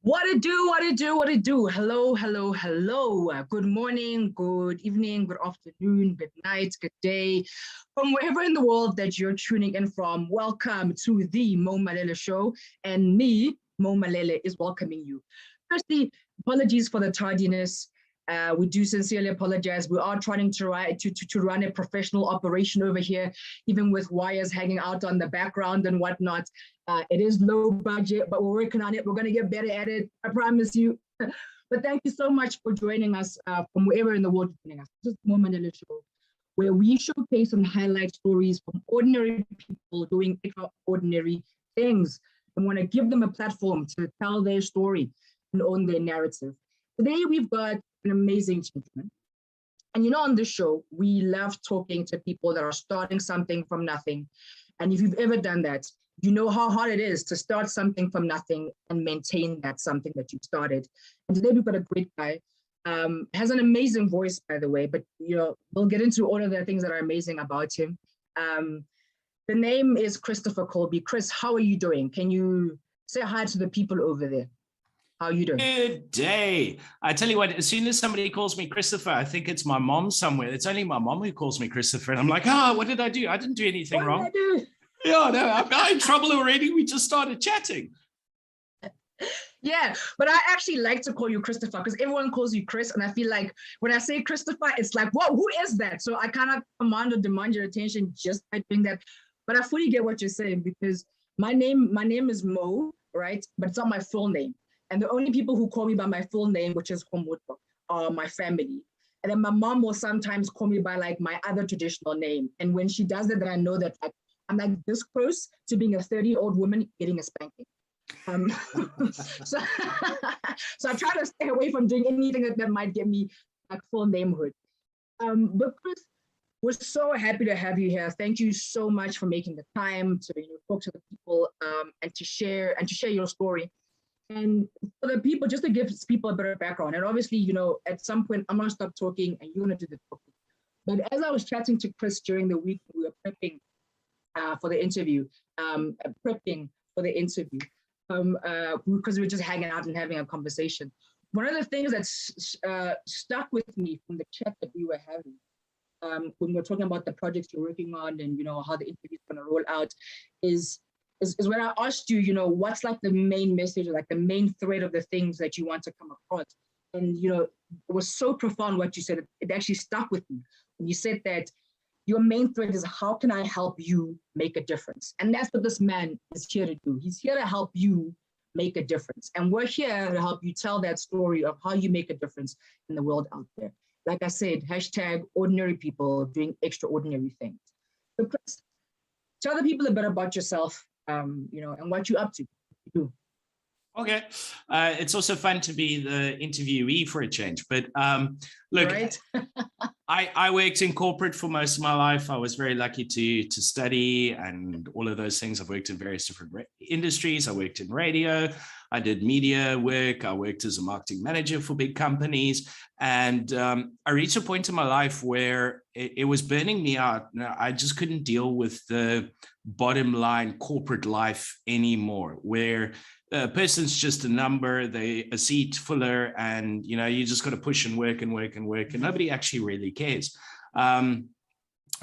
What it do, what it do, what it do. Hello, hello, hello. Good morning, good evening, good afternoon, good night, good day. From wherever in the world that you're tuning in from, welcome to the Malele Show. And me, Malele, is welcoming you. Firstly, apologies for the tardiness. We do sincerely apologize. We are trying to run a professional operation over here, even with wires hanging out on the background and whatnot. It is low budget, but we're working on it. We're going to get better at it. I promise you. But thank you so much for joining us from wherever in the world you're joining us. This is the Malele Show, where we showcase and highlight stories from ordinary people doing extraordinary things and want to give them a platform to tell their story and own their narrative. Today, we've got an amazing gentleman. And on this show, we love talking to people that are starting something from nothing. And if you've ever done that, you know how hard it is to start something from nothing and maintain that something that you started. And today we've got a great guy, has an amazing voice, by the way, but we'll get into all of the things that are amazing about him. The name is Christopher Colby. Chris, how are you doing? Can you say hi to the people over there? How are you doing? Good day. I tell you what, as soon as somebody calls me Christopher, I think it's my mom somewhere. It's only my mom who calls me Christopher. And I'm like, what did I do? I didn't do anything wrong. What did I do? Yeah, no, I'm in trouble already. We just started chatting. Yeah, but I actually like to call you Christopher because everyone calls you Chris. And I feel like when I say Christopher, it's like, whoa, who is that? So I cannot command or demand your attention just by doing that. But I fully get what you're saying because my name is Mo, right? But it's not my full name. And the only people who call me by my full name, which is Homoto, are my family. And then my mom will sometimes call me by like my other traditional name. And when she does that, then I know that I'm like this close to being a 30-year-old woman getting a spanking. So I try to stay away from doing anything that might get me like full namehood. But Chris, we're so happy to have you here. Thank you so much for making the time to talk to the people and to share your story. And for the people, just to give people a better background. And obviously, at some point I'm gonna stop talking and you're gonna do the talking. But as I was chatting to Chris during the week, we were prepping for the interview, because we were just hanging out and having a conversation. One of the things that's stuck with me from the chat that we were having when we're talking about the projects you're working on and how the interview is going to roll out is when I asked you, what's like the main message, or like the main thread of the things that you want to come across. And it was so profound what you said. It actually stuck with me when you said that your main thread is how can I help you make a difference? And that's what this man is here to do. He's here to help you make a difference. And we're here to help you tell that story of how you make a difference in the world out there. Like I said, hashtag ordinary people doing extraordinary things. So Chris, tell the people a bit about yourself, and what you're up to. Okay. It's also fun to be the interviewee for a change. But look, right? I worked in corporate for most of my life. I was very lucky to study and all of those things. I've worked in various different industries. I worked in radio. I did media work. I worked as a marketing manager for big companies. And I reached a point in my life where it was burning me out. I just couldn't deal with the bottom line corporate life anymore, where a person's just a number, they a seat filler, and you just got to push and work and work and work, and nobody actually really cares.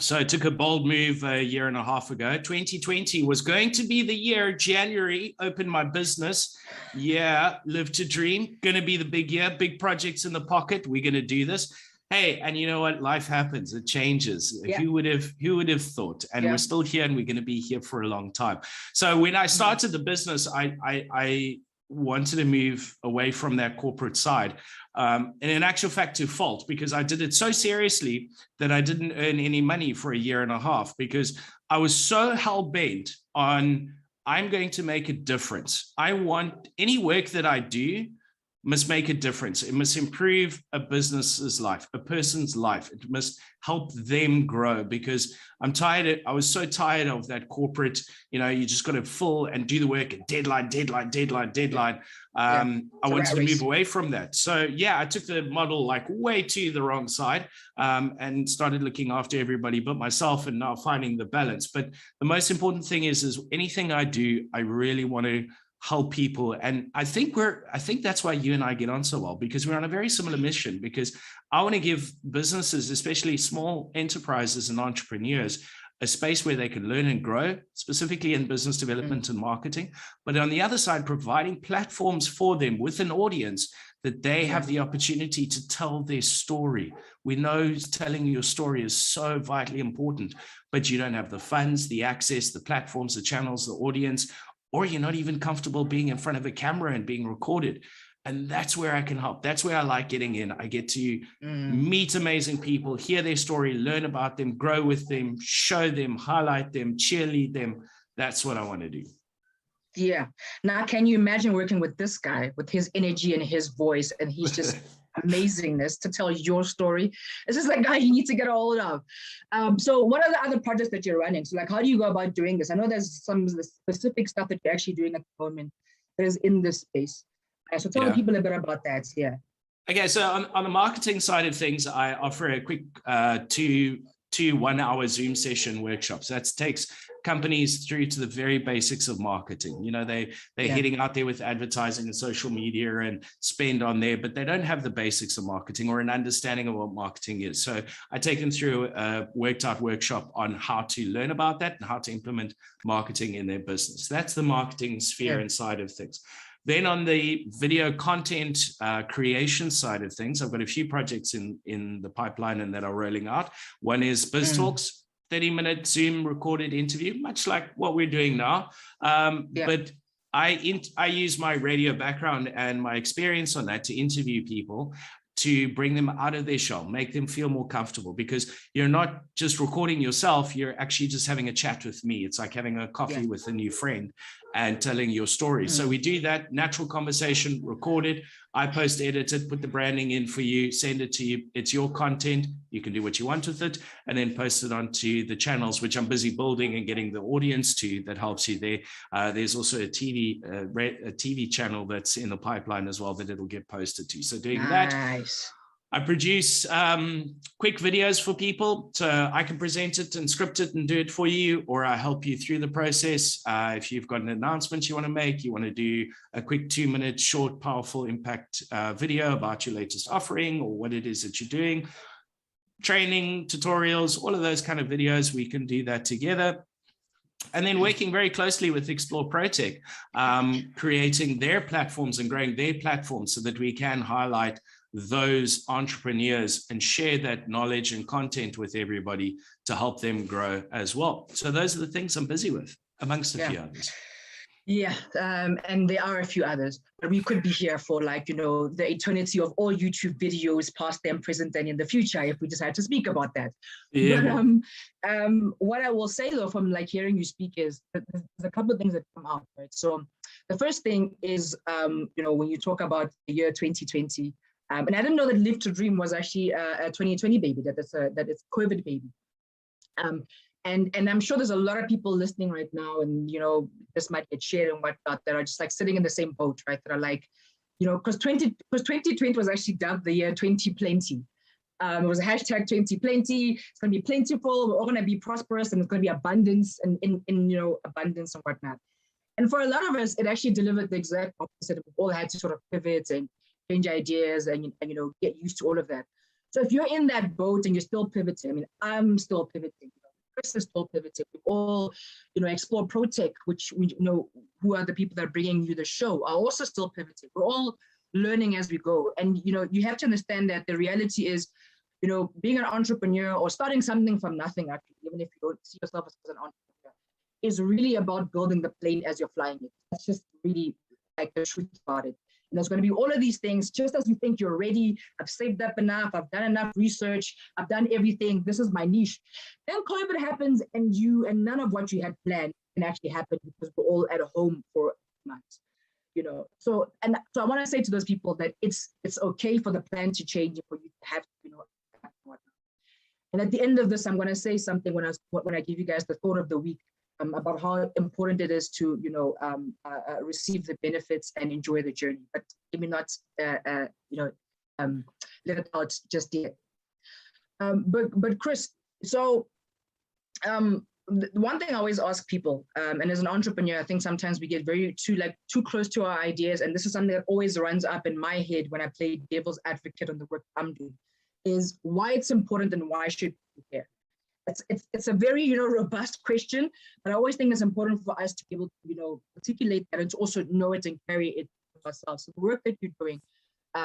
So I took a bold move a year and a half ago. 2020 was going to be the year. January, opened my business. Yeah, live to dream. Going to be the big year, big projects in the pocket. We're going to do this. Hey, and you know what? Life happens. It changes. Yeah. Who would have thought? And we're still here, and we're going to be here for a long time. So when I started the business, I wanted to move away from that corporate side. And in actual fact, to fault, because I did it so seriously that I didn't earn any money for a year and a half, because I was so hell-bent on I'm going to make a difference. I want any work that I do must make a difference. It must improve a business's life, a person's life. It must help them grow, because I was so tired of that corporate, you just got to fill and do the work and deadline. I wanted to move away from that. So yeah, I took the model like way to the wrong side and started looking after everybody but myself, and now finding the balance. But the most important thing is anything I do, I really want to help people. And I think that's why you and I get on so well, because we're on a very similar mission, because I want to give businesses, especially small enterprises and entrepreneurs, a space where they can learn and grow, specifically in business development and marketing. But on the other side, providing platforms for them with an audience that they have the opportunity to tell their story. We know telling your story is so vitally important, but you don't have the funds, the access, the platforms, the channels, the audience, or you're not even comfortable being in front of a camera and being recorded. And that's where I can help. That's where I like getting in. I get to meet amazing people, hear their story, learn about them, grow with them, show them, highlight them, cheerlead them. That's what I want to do. Yeah. Now, can you imagine working with this guy with his energy and his voice, and he's just amazingness to tell your story? This is like a guy you need to get a hold of. So what are the other projects that you're running? So like, how do you go about doing this? I know there's some specific stuff that you're actually doing at the moment that is in this space. So tell people a bit about that. Yeah. Okay. So on the marketing side of things, I offer a quick 2 1-hour Zoom session workshops. That takes companies through to the very basics of marketing. You know, they're heading out there with advertising and social media and spend on there, but they don't have the basics of marketing or an understanding of what marketing is. So I take them through a worked out workshop on how to learn about that and how to implement marketing in their business. That's the marketing sphere inside of things. Then on the video content creation side of things, I've got a few projects in the pipeline and that are rolling out. One is Biz Talks, 30-minute Zoom recorded interview, much like what we're doing now. But I use my radio background and my experience on that to interview people, to bring them out of their shell, make them feel more comfortable, because you're not just recording yourself, you're actually just having a chat with me. It's like having a coffee with a new friend and telling your story. So we do that, natural conversation, record it. I post-edit it, put the branding in for you, send it to you. It's your content. You can do what you want with it, and then post it onto the channels, which I'm busy building and getting the audience to. That helps you there. There's also a TV channel that's in the pipeline as well that it'll get posted to. So doing that. I produce quick videos for people, so I can present it and script it and do it for you, or I help you through the process. If you've got an announcement you want to make, you want to do a quick 2-minute short, powerful impact video about your latest offering or what it is that you're doing, training, tutorials, all of those kind of videos, we can do that together. And then working very closely with Explore ProTech, creating their platforms and growing their platforms so that we can highlight those entrepreneurs and share that knowledge and content with everybody to help them grow as well. So those are the things I'm busy with, amongst a few others. Yeah, and there are a few others, but we could be here for like, you know, the eternity of all YouTube videos, past them, present, and in the future, if we decide to speak about that. Yeah. But what I will say though, from like hearing you speak, is that there's a couple of things that come out, right? So the first thing is, you know, when you talk about the year 2020, and I didn't know that Live to Dream was actually a 2020 baby, that it's COVID baby. And I'm sure there's a lot of people listening right now, and, you know, this might get shared and whatnot, that are just like sitting in the same boat, right? That are like, you know, because 2020 was actually dubbed the year 20plenty. It was a hashtag 20plenty. It's going to be plentiful. We're all going to be prosperous, and it's going to be abundance and in you know, abundance and whatnot. And for a lot of us, it actually delivered the exact opposite. We all had to sort of pivot and change ideas and you know, get used to all of that. So if you're in that boat and you're still pivoting, I mean, I'm still pivoting. Chris is still pivoting. We all, you know, Explore ProTech, which we know who are the people that are bringing you the show, are also still pivoting. We're all learning as we go. And, you know, you have to understand that the reality is, you know, being an entrepreneur or starting something from nothing, actually, even if you don't see yourself as an entrepreneur, is really about building the plane as you're flying it. That's just really like the truth about it. And there's going to be all of these things, just as you think you're ready. I've saved up enough. I've done enough research. I've done everything. This is my niche. Then COVID happens, and none of what you had planned can actually happen because we're all at home for months, you know. So I want to say to those people that it's okay for the plan to change, for you to have, you know. And at the end of this, I'm going to say something when I give you guys the thought of the week. About how important it is to, you know, receive the benefits and enjoy the journey, but maybe not, you know, let it out just yet. But Chris, so the one thing I always ask people, and as an entrepreneur, I think sometimes we get too close to our ideas. And this is something that always runs up in my head when I play devil's advocate on the work I'm doing, is why it's important and why should we care? It's a very, robust question, but I always think it's important for us to be able to, articulate that and to also know it and carry it ourselves. So the work that you're doing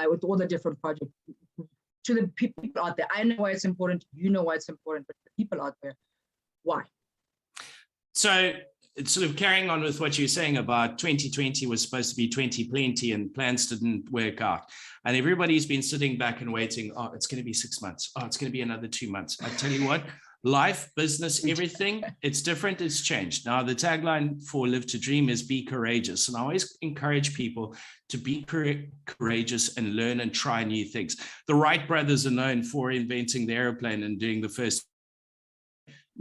with all the different projects, to the people out there, I know why it's important, you know why it's important, but the people out there, why? So it's sort of carrying on with what you're saying about 2020 was supposed to be 2020 and plans didn't work out. And everybody's been sitting back and waiting, oh, it's going to be 6 months. Oh, it's going to be another 2 months. I tell you what, life, business, everything, it's different, it's changed. Now, the tagline for Live to Dream is be courageous. And I always encourage people to be courageous and learn and try new things. The Wright brothers are known for inventing the airplane and doing the first.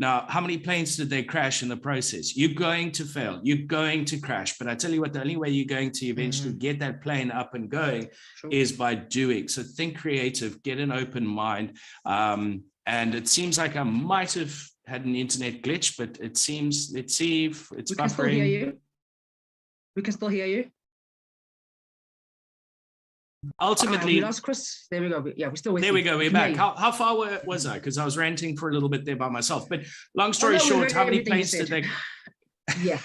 Now, how many planes did they crash in the process? You're going to fail, you're going to crash. But I tell you what, the only way you're going to eventually get that plane up and going is by doing. So think creative, get an open mind. And it seems like I might have had an internet glitch, but it seems, let's see if it's buffering. We can still hear you. We can still hear you. Ultimately, we lost Chris. There we go. Yeah, we're still with there you. we go. We're back. How far was I? Because I was ranting for a little bit there by myself. But long story short, how many planes did they? Yeah.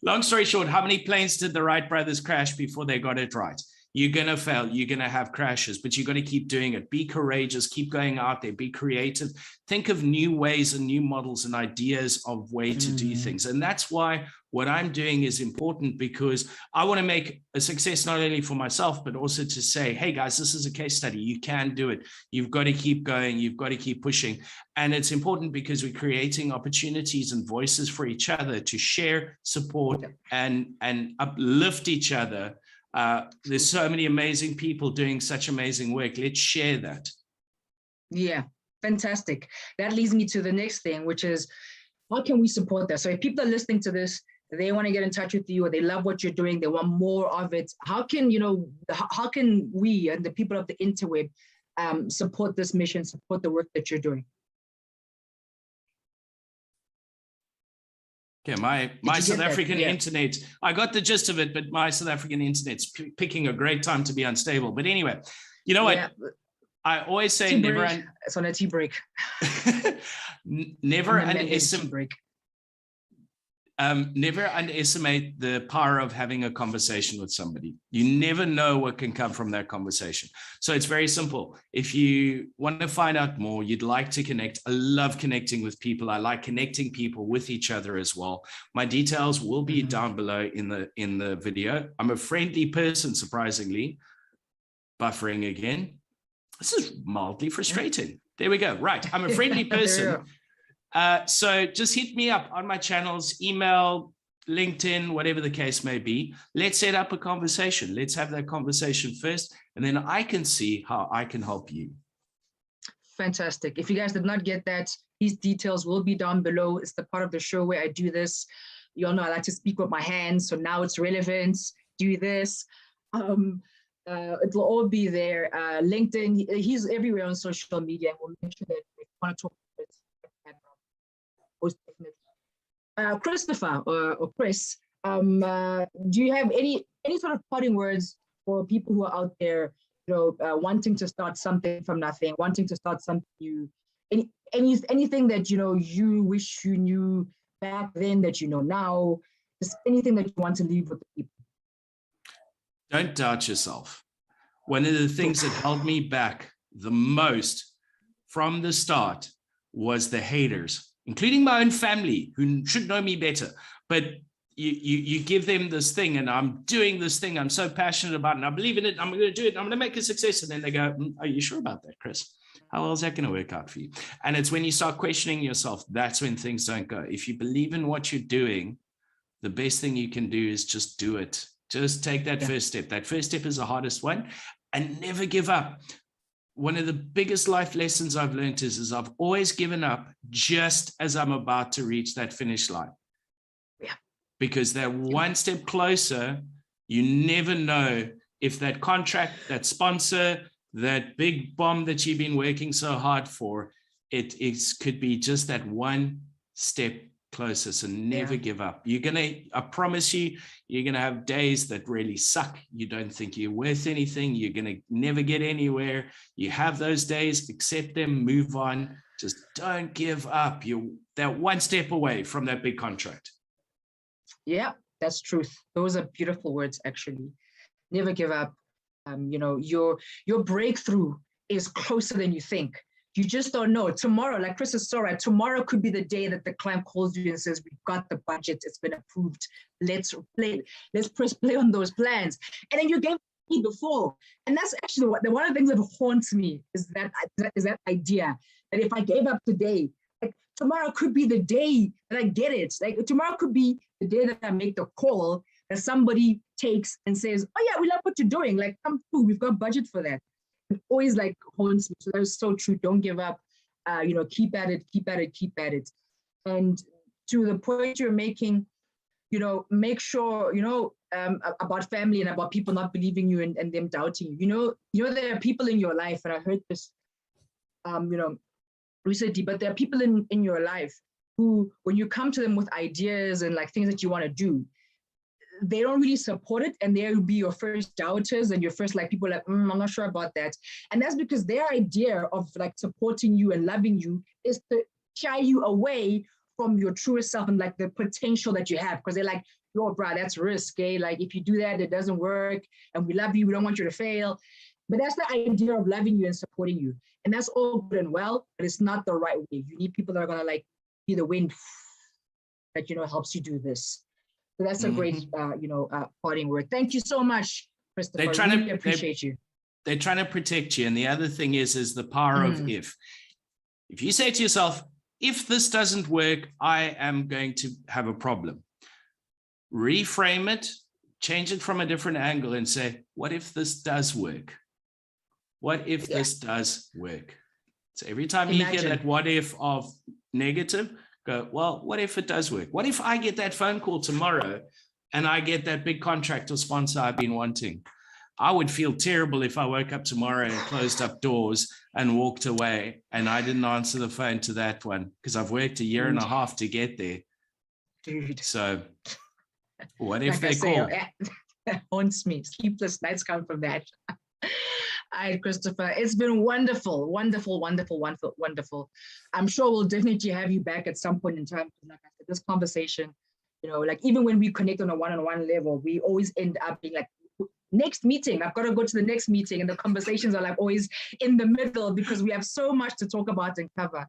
Long story short, how many planes did the Wright brothers crash before they got it right? You're going to fail. You're going to have crashes, but you got to keep doing it. Be courageous. Keep going out there. Be creative. Think of new ways and new models and ideas of way to do things. And that's why what I'm doing is important, because I want to make a success not only for myself, but also to say, hey, guys, this is a case study. You can do it. You've got to keep going. You've got to keep pushing. And it's important because we're creating opportunities and voices for each other to share, support, and uplift each other. There's so many amazing people doing such amazing work. Let's share that. Yeah, fantastic. That leads me to the next thing, which is how can we support that? So if people are listening to this, they want to get in touch with you, or they love what you're doing, they want more of it. How can, how can we and the people of the interweb support this mission, support the work that you're doing? Yeah, my South African internet, I got the gist of it, but my South African internet's picking a great time to be unstable. But anyway, you know what? I always say it's on a tea break. Never underestimate the power of having a conversation with somebody. You never know what can come from that conversation. So it's very simple. If you want to find out more, you'd like to connect. I love connecting with people. I like connecting people with each other as well. My details will be down below in the video. I'm a friendly person, surprisingly. Buffering again. This is mildly frustrating. There we go. Right. I'm a friendly person. So just hit me up on my channels, email, LinkedIn, whatever the case may be. Let's set up a conversation. Let's have that conversation first, and then I can see how I can help you. Fantastic. If you guys did not get that, these details will be down below. It's the part of the show where I do this. You all know I like to speak with my hands, so now it's relevant. Do this. It will all be there. LinkedIn, he's everywhere on social media. We'll make sure that if you want to talk about it, most definitely. Christopher or Chris, do you have any sort of parting words for people who are out there, wanting to start something from nothing, wanting to start something new? Anything that you wish you knew back then that you know now? Just anything that you want to leave with the people. Don't doubt yourself. One of the things that held me back the most from the start was the haters, including my own family, who should know me better. But you give them this thing, and I'm doing this thing I'm so passionate about, and I believe in it. I'm going to do it. I'm going to make a success. And then they go, are you sure about that, Chris? How well is that going to work out for you? And it's when you start questioning yourself, that's when things don't go. If you believe in what you're doing, the best thing you can do is just do it. Just take that first step. That first step is the hardest one, and never give up. One of the biggest life lessons I've learned is I've always given up just as I'm about to reach that finish line. Yeah. Because they're one step closer. You never know if that contract, that sponsor, that big bomb that you've been working so hard for, it could be just that one step closer. So never give up. I promise you're gonna have days that really suck. You don't think you're worth anything. You're gonna never get anywhere. You have those days, accept them, move on. Just don't give up. They're one step away from that big contract. Yeah, that's truth. Those are beautiful words, actually. Never give up. Your breakthrough is closer than you think. You just don't know. Tomorrow, like Chris is so right, tomorrow could be the day that the client calls you and says, we've got the budget, it's been approved. Let's press play on those plans. And then you gave me before. And that's actually one of the things that haunts me is that idea that if I gave up today, like tomorrow could be the day that I get it. Like tomorrow could be the day that I make the call that somebody takes and says, oh yeah, we love what you're doing. Like come through, we've got budget for that. It always like haunts me. So that is so true. Don't give up. Keep at it. And to the point you're making, make sure, about family and about people not believing you and them doubting you. There are people in your life, and I heard this, recently, but there are people in your life who, when you come to them with ideas and like things that you want to do, they don't really support it, and they'll be your first doubters and your first like people like, I'm not sure about that. And that's because their idea of like supporting you and loving you is to shy you away from your truest self and like the potential that you have. Because they're like, yo, bro, that's risky. Like if you do that, it doesn't work. And we love you. We don't want you to fail. But that's the idea of loving you and supporting you. And that's all good and well, but it's not the right way. You need people that are going to like be the wind that, helps you do this. So that's a great, parting word. Thank you so much, Christopher. I really appreciate you. They're trying to protect you. And the other thing is the power of if. If you say to yourself, if this doesn't work, I am going to have a problem. Reframe it, change it from a different angle and say, what if this does work? What if this does work? So every time you hear that what if of negative, go, well, what if it does work? What if I get that phone call tomorrow and I get that big contract or sponsor I've been wanting? I would feel terrible if I woke up tomorrow and closed up doors and walked away and I didn't answer the phone to that one because I've worked a year and a half to get there. Dude. So what if they call? That haunts me. Sleepless nights come from that. All right, Christopher, it's been wonderful. I'm sure we'll definitely have you back at some point in time. Like I said, this conversation, like even when we connect on a one-on-one level, we always end up being like, next meeting, I've got to go to the next meeting. And the conversations are like always in the middle because we have so much to talk about and cover,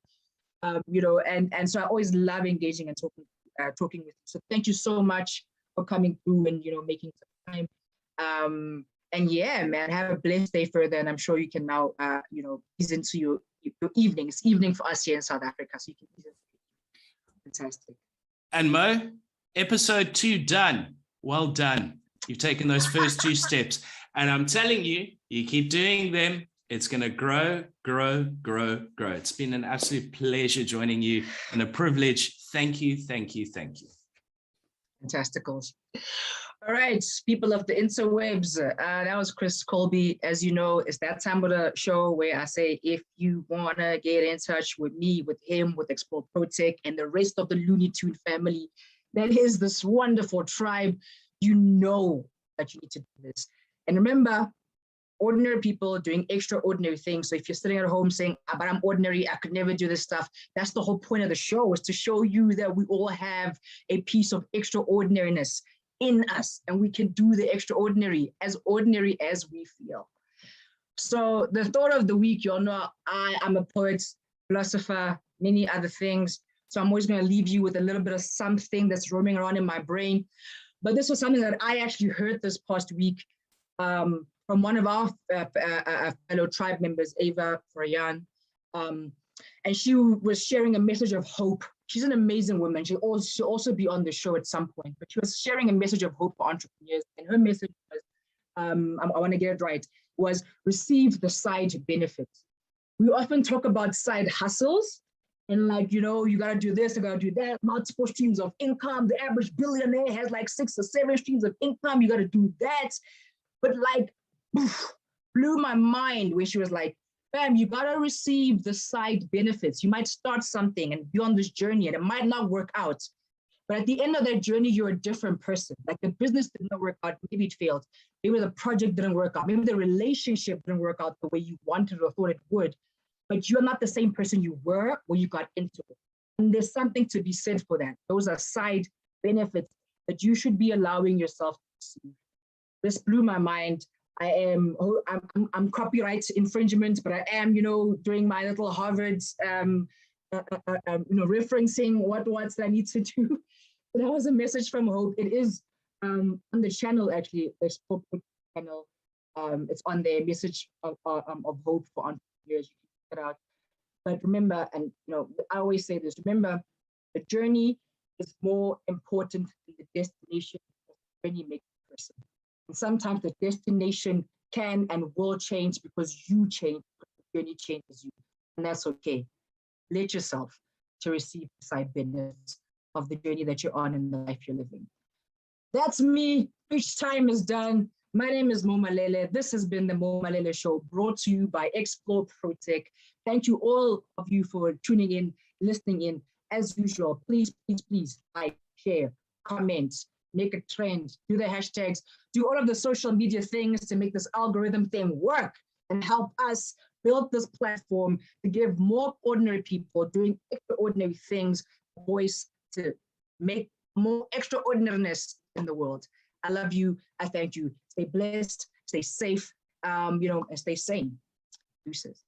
and so I always love engaging and talking with you. So thank you so much for coming through and, making some time. And yeah, man, have a blessed day further. And I'm sure you can now, ease into your evening. It's evening for us here in South Africa. So you can ease into fantastic. And Mo, episode 2 done. Well done. You've taken those first 2 steps. And I'm telling you, you keep doing them. It's going to grow. It's been an absolute pleasure joining you and a privilege. Thank you. Fantasticals. All right, people of the interwebs, that was Chris Colby. As you know, it's that time of the show where I say, if you want to get in touch with me, with him, with Explore ProTech and the rest of the Looney Tune family, that is this wonderful tribe, you know that you need to do this. And remember, ordinary people doing extraordinary things. So if you're sitting at home saying, but I'm ordinary, I could never do this stuff, that's the whole point of the show, is to show you that we all have a piece of extraordinariness in us, and we can do the extraordinary as we feel. So the thought of the week, you all know I am a poet, philosopher, many other things. So I'm always going to leave you with a little bit of something that's roaming around in my brain. But this was something that I actually heard this past week from one of our fellow tribe members, Ava Frayan. And she was sharing a message of hope. She's an amazing woman. She'll also be on the show at some point, but she was sharing a message of hope for entrepreneurs. And her message was, I want to get it right, was receive the side benefits. We often talk about side hustles and like, you got to do this, you got to do that, multiple streams of income. The average billionaire has like 6 or 7 streams of income. You got to do that. But like, blew my mind when she was like, bam, you gotta receive the side benefits. You might start something and be on this journey and it might not work out. But at the end of that journey, you're a different person. Like the business didn't work out, maybe it failed. Maybe the project didn't work out. Maybe the relationship didn't work out the way you wanted or thought it would. But you're not the same person you were when you got into it. And there's something to be said for that. Those are side benefits that you should be allowing yourself to see. This blew my mind. I'm copyright infringement, but I am, doing my little Harvard, referencing what's that I need to do. But that was a message from Hope. It is on the channel, actually, the ProTech channel. It's on there, message of hope for entrepreneurs. You can check it out. But remember, and I always say this, remember, the journey is more important than the destination. The journey makes a person. And sometimes the destination can and will change because you change, but the journey changes you. And that's okay. Let yourself to receive the side benefits of the journey that you're on and the life you're living. That's me. Each time is done. My name is Malele. This has been the Malele Show, brought to you by Explore ProTech. Thank you all of you for tuning in, listening in. As usual, please, please, please like, share, comment, make a trend, do the hashtags, do all of the social media things to make this algorithm thing work and help us build this platform to give more ordinary people doing extraordinary things a voice to make more extraordinariness in the world. I love you. I thank you. Stay blessed, stay safe, and stay sane. Deuces.